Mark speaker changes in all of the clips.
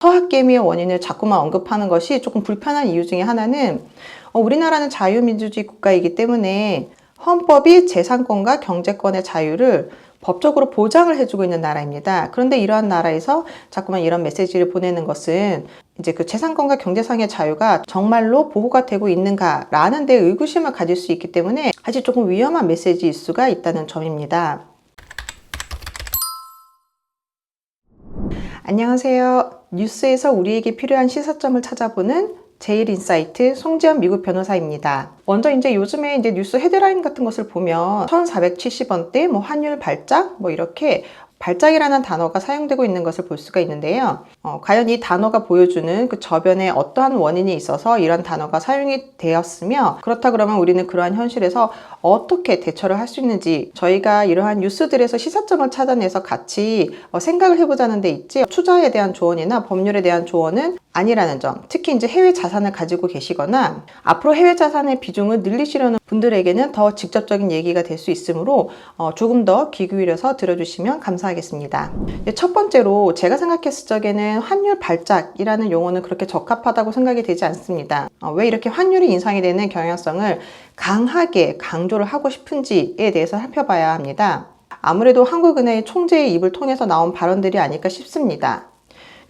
Speaker 1: 서학개미의 원인을 자꾸만 언급하는 것이 조금 불편한 이유 중에 하나는 우리나라는 자유민주주의 국가이기 때문에 헌법이 재산권과 경제권의 자유를 법적으로 보장을 해주고 있는 나라입니다. 그런데 이러한 나라에서 자꾸만 이런 메시지를 보내는 것은 이제 그 재산권과 경제상의 자유가 정말로 보호가 되고 있는가라는 데 의구심을 가질 수 있기 때문에 사실 조금 위험한 메시지일 수가 있다는 점입니다. 안녕하세요. 뉴스에서 우리에게 필요한 시사점을 찾아보는 제일인사이트 송지연 미국 변호사입니다. 먼저 이제 요즘에 이제 뉴스 헤드라인 같은 것을 보면 1,470원대, 환율 발작, 이렇게 발작이라는 단어가 사용되고 있는 것을 볼 수가 있는데요. 과연 이 단어가 보여주는 그 저변에 어떠한 원인이 있어서 이런 단어가 사용이 되었으며, 그렇다 그러면 우리는 그러한 현실에서 어떻게 대처를 할 수 있는지 저희가 이러한 뉴스들에서 시사점을 찾아내서 같이 생각을 해보자는 데 있지, 투자에 대한 조언이나 법률에 대한 조언은 아니라는 점, 특히 이제 해외 자산을 가지고 계시거나 앞으로 해외 자산의 비중을 늘리시려는 분들에게는 더 직접적인 얘기가 될 수 있으므로 조금 더 귀 기울여서 들어주시면 감사하겠습니다. 첫 번째로 제가 생각했을 적에는 환율 발작이라는 용어는 그렇게 적합하다고 생각이 되지 않습니다. 왜 이렇게 환율이 인상이 되는 경향성을 강하게 강조를 하고 싶은지에 대해서 살펴봐야 합니다. 아무래도 한국은행 총재의 입을 통해서 나온 발언들이 아닐까 싶습니다.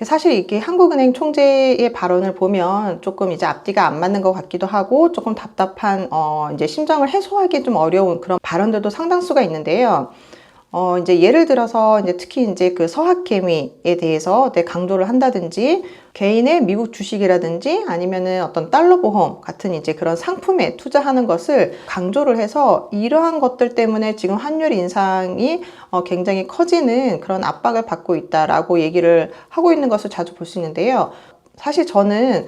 Speaker 1: 사실 이게 한국은행 총재의 발언을 보면 조금 이제 앞뒤가 안 맞는 것 같기도 하고 조금 답답한 이제 심정을 해소하기 좀 어려운 그런 발언들도 상당수가 있는데요. 이제 예를 들어서 이제 특히 이제 그 서학개미에 대해서 강조를 한다든지, 개인의 미국 주식이라든지 아니면은 어떤 달러 보험 같은 이제 그런 상품에 투자하는 것을 강조를 해서 이러한 것들 때문에 지금 환율 인상이 굉장히 커지는 그런 압박을 받고 있다라고 얘기를 하고 있는 것을 자주 볼 수 있는데요. 사실 저는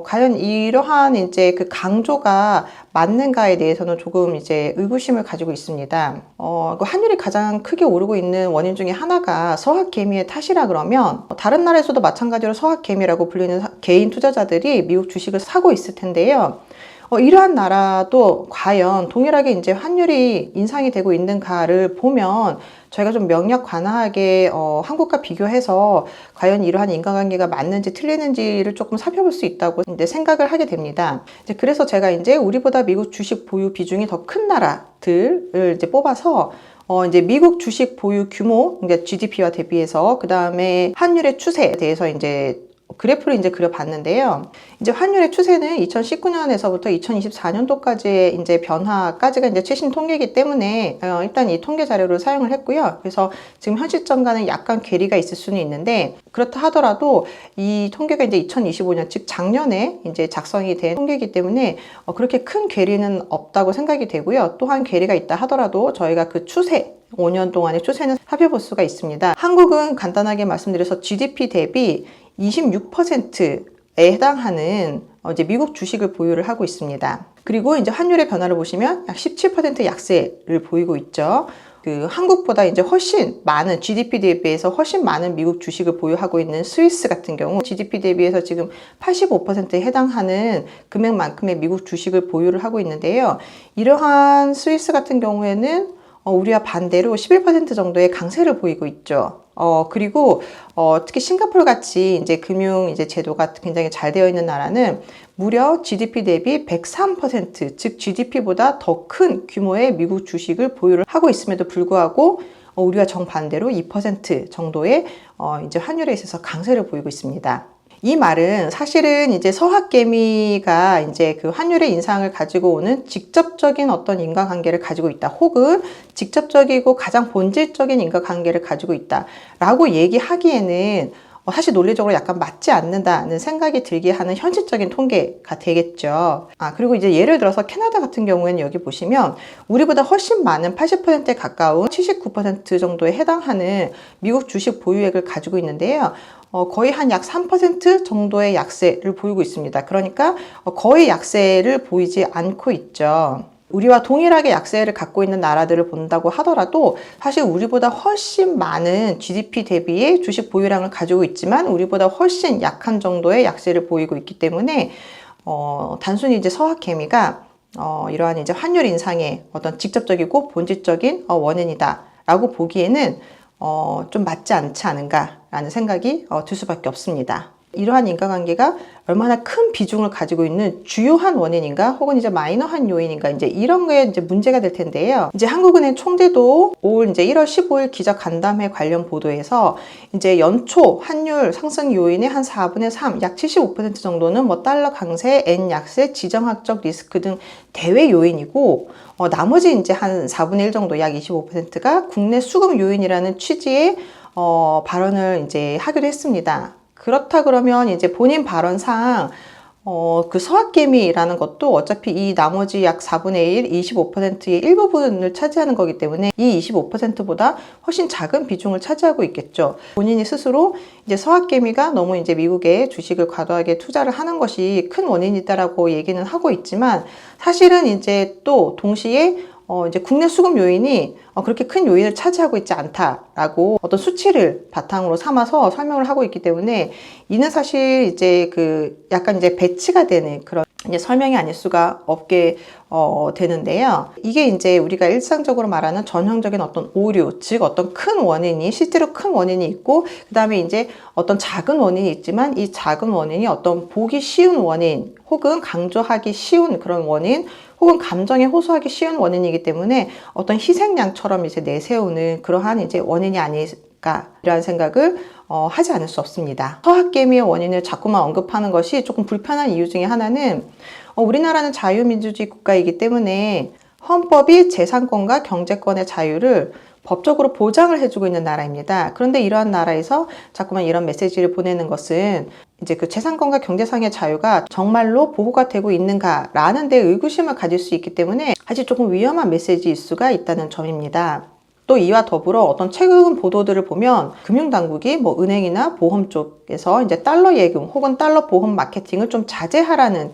Speaker 1: 과연 이러한 이제 그 강조가 맞는가에 대해서는 조금 이제 의구심을 가지고 있습니다. 환율이 가장 크게 오르고 있는 원인 중에 하나가 서학개미의 탓이라 그러면, 다른 나라에서도 마찬가지로 서학개미라고 불리는 개인 투자자들이 미국 주식을 사고 있을 텐데요. 이러한 나라도 과연 동일하게 이제 환율이 인상이 되고 있는가를 보면 저희가 좀 명약관하게 한국과 비교해서 과연 이러한 인과관계가 맞는지 틀리는지를 조금 살펴볼 수 있다고 이제 생각을 하게 됩니다. 그래서 제가 이제 우리보다 미국 주식 보유 비중이 더 큰 나라들을 이제 뽑아서 이제 미국 주식 보유 규모, 그러니까 GDP와 대비해서, 그 다음에 환율의 추세에 대해서 이제 그래프를 이제 그려봤는데요. 이제 환율의 추세는 2019년에서부터 2024년도까지의 이제 변화까지가 이제 최신 통계이기 때문에 일단 이 통계 자료를 사용을 했고요. 그래서 지금 현 시점과는 약간 괴리가 있을 수는 있는데, 그렇다 하더라도 이 통계가 이제 2025년, 즉 작년에 이제 작성이 된 통계이기 때문에 그렇게 큰 괴리는 없다고 생각이 되고요. 또한 괴리가 있다 하더라도 저희가 그 추세, 5년 동안의 추세는 살펴볼 수가 있습니다. 한국은 간단하게 말씀드려서 GDP 대비 26%에 해당하는 이제 미국 주식을 보유를 하고 있습니다. 그리고 이제 환율의 변화를 보시면 약 17% 약세를 보이고 있죠. 그 한국보다 이제 훨씬 많은, GDP 대비해서 훨씬 많은 미국 주식을 보유하고 있는 스위스 같은 경우 GDP 대비해서 지금 85%에 해당하는 금액만큼의 미국 주식을 보유를 하고 있는데요. 이러한 스위스 같은 경우에는 우리와 반대로 11% 정도의 강세를 보이고 있죠. 그리고 특히 싱가포르 같이 이제 금융 이제 제도가 굉장히 잘 되어 있는 나라는 무려 GDP 대비 103%, 즉 GDP보다 더 큰 규모의 미국 주식을 보유를 하고 있음에도 불구하고 우리와 정반대로 2% 정도의 이제 환율에 있어서 강세를 보이고 있습니다. 이 말은 사실은 이제 서학개미가 이제 그 환율의 인상을 가지고 오는 직접적인 어떤 인과관계를 가지고 있다, 혹은 직접적이고 가장 본질적인 인과관계를 가지고 있다라고 얘기하기에는 사실 논리적으로 약간 맞지 않는다는 생각이 들게 하는 현실적인 통계가 되겠죠. 그리고 이제 예를 들어서 캐나다 같은 경우에는 여기 보시면 우리보다 훨씬 많은 80%에 가까운 79% 정도에 해당하는 미국 주식 보유액을 가지고 있는데요. 거의 한 약 3% 정도의 약세를 보이고 있습니다. 그러니까 거의 약세를 보이지 않고 있죠. 우리와 동일하게 약세를 갖고 있는 나라들을 본다고 하더라도 사실 우리보다 훨씬 많은 GDP 대비의 주식 보유량을 가지고 있지만 우리보다 훨씬 약한 정도의 약세를 보이고 있기 때문에 단순히 이제 서학개미가 이러한 이제 환율 인상의 어떤 직접적이고 본질적인 원인이다라고 보기에는 좀 맞지 않지 않은가 라는 생각이 들 수밖에 없습니다. 이러한 인과관계가 얼마나 큰 비중을 가지고 있는 주요한 원인인가 혹은 이제 마이너한 요인인가 이제 이런 게 이제 문제가 될 텐데요. 이제 한국은행 총재도 올 이제 1월 15일 기자 간담회 관련 보도에서 이제 연초 환율 상승 요인의 한 4분의 3, 약 75% 정도는 뭐 달러 강세, 엔 약세, 지정학적 리스크 등 대외 요인이고 나머지 이제 한 4분의 1 정도 약 25%가 국내 수급 요인이라는 취지의 발언을 이제 하기로 했습니다. 그렇다 그러면 이제 본인 발언상 그 서학개미라는 것도 어차피 이 나머지 약 4분의 1, 25%의 일부분을 차지하는 거기 때문에 이 25%보다 훨씬 작은 비중을 차지하고 있겠죠. 본인이 스스로 이제 서학개미가 너무 이제 미국에 주식을 과도하게 투자를 하는 것이 큰 원인이다라고 얘기는 하고 있지만 사실은 이제 또 동시에 이제 국내 수급 요인이 그렇게 큰 요인을 차지하고 있지 않다라고 어떤 수치를 바탕으로 삼아서 설명을 하고 있기 때문에 이는 사실 이제 약간 이제 배치가 되는 그런 이제 설명이 아닐 수가 없게 되는데요. 이게 이제 우리가 일상적으로 말하는 전형적인 어떤 오류, 즉 어떤 큰 원인이 실제로 큰 원인이 있고 그 다음에 이제 어떤 작은 원인이 있지만 이 작은 원인이 어떤 보기 쉬운 원인 혹은 강조하기 쉬운 그런 원인 혹은 감정에 호소하기 쉬운 원인이기 때문에 어떤 희생양처럼 이제 내세우는 그러한 이제 원인이 아닐까라는 생각을 하지 않을 수 없습니다. 서학개미의 원인을 자꾸만 언급하는 것이 조금 불편한 이유 중에 하나는 우리나라는 자유민주주의 국가이기 때문에 헌법이 재산권과 경제권의 자유를 법적으로 보장을 해주고 있는 나라입니다. 그런데 이러한 나라에서 자꾸만 이런 메시지를 보내는 것은 이제 그 재산권과 경제상의 자유가 정말로 보호가 되고 있는가라는 데 의구심을 가질 수 있기 때문에 사실 조금 위험한 메시지일 수가 있다는 점입니다. 또 이와 더불어 어떤 최근 보도들을 보면 금융당국이 뭐 은행이나 보험 쪽에서 이제 달러 예금 혹은 달러 보험 마케팅을 좀 자제하라는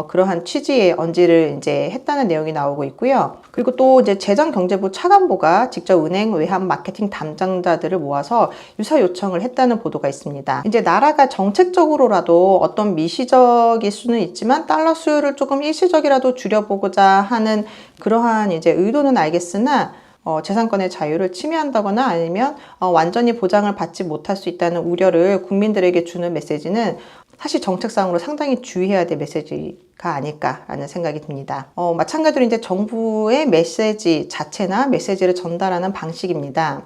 Speaker 1: 그러한 취지의 언지를 이제 했다는 내용이 나오고 있고요. 그리고 또 이제 재정경제부 차관보가 직접 은행 외환 마케팅 담당자들을 모아서 유사 요청을 했다는 보도가 있습니다. 이제 나라가 정책적으로라도 어떤 미시적일 수는 있지만 달러 수요를 조금 일시적이라도 줄여보고자 하는 그러한 이제 의도는 알겠으나 재산권의 자유를 침해한다거나 아니면 완전히 보장을 받지 못할 수 있다는 우려를 국민들에게 주는 메시지는 사실 정책상으로 상당히 주의해야 될 메시지가 아닐까라는 생각이 듭니다. 마찬가지로 이제 정부의 메시지 자체나 메시지를 전달하는 방식입니다.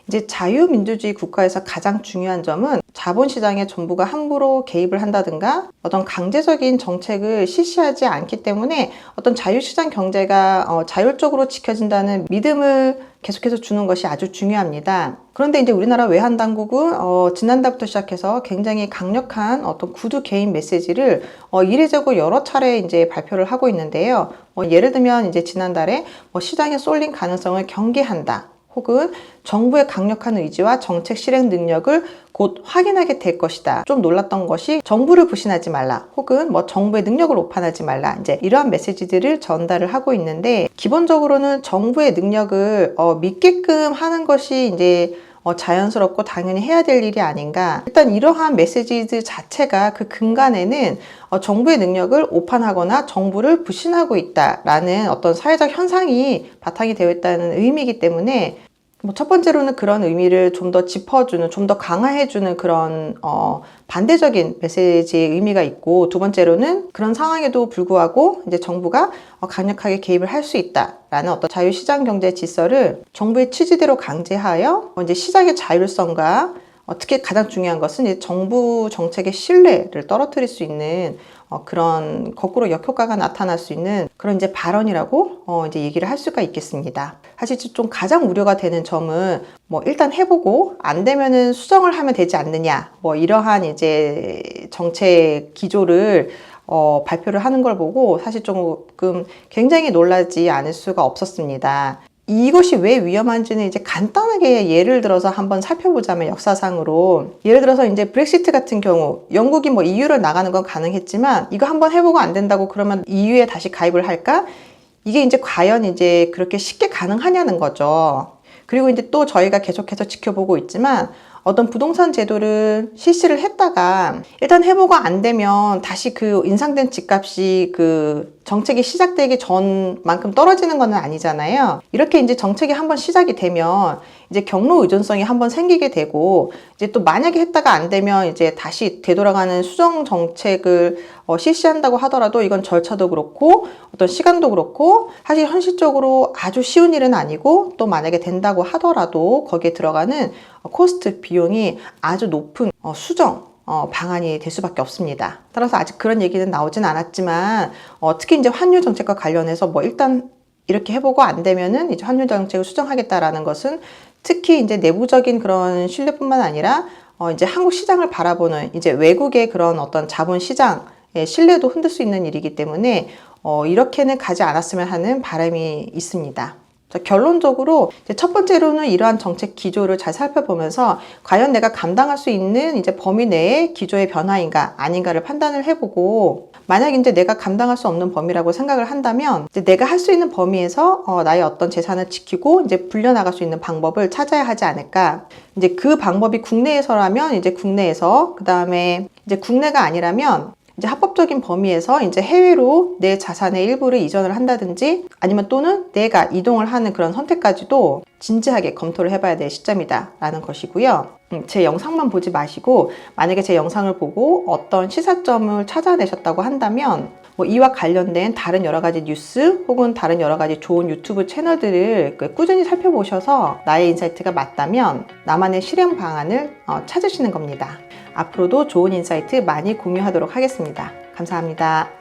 Speaker 1: 이제 자유민주주의 국가에서 가장 중요한 점은 자본시장에 정부가 함부로 개입을 한다든가 어떤 강제적인 정책을 실시하지 않기 때문에 어떤 자유시장 경제가 자율적으로 지켜진다는 믿음을 계속해서 주는 것이 아주 중요합니다. 그런데 이제 우리나라 외환당국은 지난달부터 시작해서 굉장히 강력한 어떤 구두 개입 메시지를 이례적으로 여러 차례 이제 발표를 하고 있는데요. 예를 들면 이제 지난달에 시장에 쏠린 가능성을 경계한다. 혹은 정부의 강력한 의지와 정책 실행 능력을 곧 확인하게 될 것이다. 좀 놀랐던 것이 정부를 부신하지 말라. 혹은 정부의 능력을 오판하지 말라. 이제 이러한 메시지들을 전달을 하고 있는데 기본적으로는 정부의 능력을 믿게끔 하는 것이 이제 자연스럽고 당연히 해야 될 일이 아닌가. 일단 이러한 메시지들 자체가 그 근간에는 정부의 능력을 오판하거나 정부를 부신하고 있다라는 어떤 사회적 현상이 바탕이 되어 있다는 의미이기 때문에 첫 번째로는 그런 의미를 좀 더 짚어주는, 좀 더 강화해주는 그런 반대적인 메시지의 의미가 있고, 두 번째로는 그런 상황에도 불구하고 이제 정부가 강력하게 개입을 할 수 있다라는 어떤 자유시장 경제 질서를 정부의 취지대로 강제하여 이제 시장의 자율성과 특히 가장 중요한 것은 이제 정부 정책의 신뢰를 떨어뜨릴 수 있는 그런 거꾸로 역효과가 나타날 수 있는 그런 이제 발언이라고 이제 얘기를 할 수가 있겠습니다. 사실 좀 가장 우려가 되는 점은 일단 해보고 안 되면은 수정을 하면 되지 않느냐 이러한 이제 정책 기조를 발표를 하는 걸 보고 사실 조금 굉장히 놀라지 않을 수가 없었습니다. 이것이 왜 위험한지는 이제 간단하게 예를 들어서 한번 살펴보자면 역사상으로 예를 들어서 이제 브렉시트 같은 경우 영국이 EU를 나가는 건 가능했지만 이거 한번 해보고 안 된다고 그러면 EU에 다시 가입을 할까? 이게 이제 과연 이제 그렇게 쉽게 가능하냐는 거죠. 그리고 이제 또 저희가 계속해서 지켜보고 있지만 어떤 부동산 제도를 실시를 했다가 일단 해보고 안 되면 다시 그 인상된 집값이 그 정책이 시작되기 전만큼 떨어지는 건 아니잖아요. 이렇게 이제 정책이 한번 시작이 되면 이제 경로 의존성이 한번 생기게 되고, 이제 또 만약에 했다가 안 되면 이제 다시 되돌아가는 수정 정책을 실시한다고 하더라도 이건 절차도 그렇고 어떤 시간도 그렇고 사실 현실적으로 아주 쉬운 일은 아니고, 또 만약에 된다고 하더라도 거기에 들어가는 코스트 비용이 아주 높은 수정 방안이 될 수밖에 없습니다. 따라서 아직 그런 얘기는 나오진 않았지만, 특히 이제 환율 정책과 관련해서 뭐 일단 이렇게 해보고 안 되면은 이제 환율 정책을 수정하겠다라는 것은 특히 이제 내부적인 그런 신뢰뿐만 아니라 이제 한국 시장을 바라보는 이제 외국의 그런 어떤 자본 시장의 신뢰도 흔들 수 있는 일이기 때문에 이렇게는 가지 않았으면 하는 바람이 있습니다. 결론적으로 첫 번째로는 이러한 정책 기조를 잘 살펴보면서 과연 내가 감당할 수 있는 이제 범위 내의 기조의 변화인가 아닌가를 판단을 해보고, 만약 이제 내가 감당할 수 없는 범위라고 생각을 한다면 이제 내가 할 수 있는 범위에서 나의 어떤 재산을 지키고 이제 불려나갈 수 있는 방법을 찾아야 하지 않을까. 이제 그 방법이 국내에서라면 이제 국내에서, 그 다음에 이제 국내가 아니라면 이제 합법적인 범위에서 이제 해외로 내 자산의 일부를 이전을 한다든지, 아니면 또는 내가 이동을 하는 그런 선택까지도 진지하게 검토를 해봐야 될 시점이다 라는 것이고요. 제 영상만 보지 마시고, 만약에 제 영상을 보고 어떤 시사점을 찾아내셨다고 한다면 뭐 이와 관련된 다른 여러 가지 뉴스 혹은 다른 여러 가지 좋은 유튜브 채널들을 꾸준히 살펴보셔서 나의 인사이트가 맞다면 나만의 실행 방안을 찾으시는 겁니다. 앞으로도 좋은 인사이트 많이 공유하도록 하겠습니다. 감사합니다.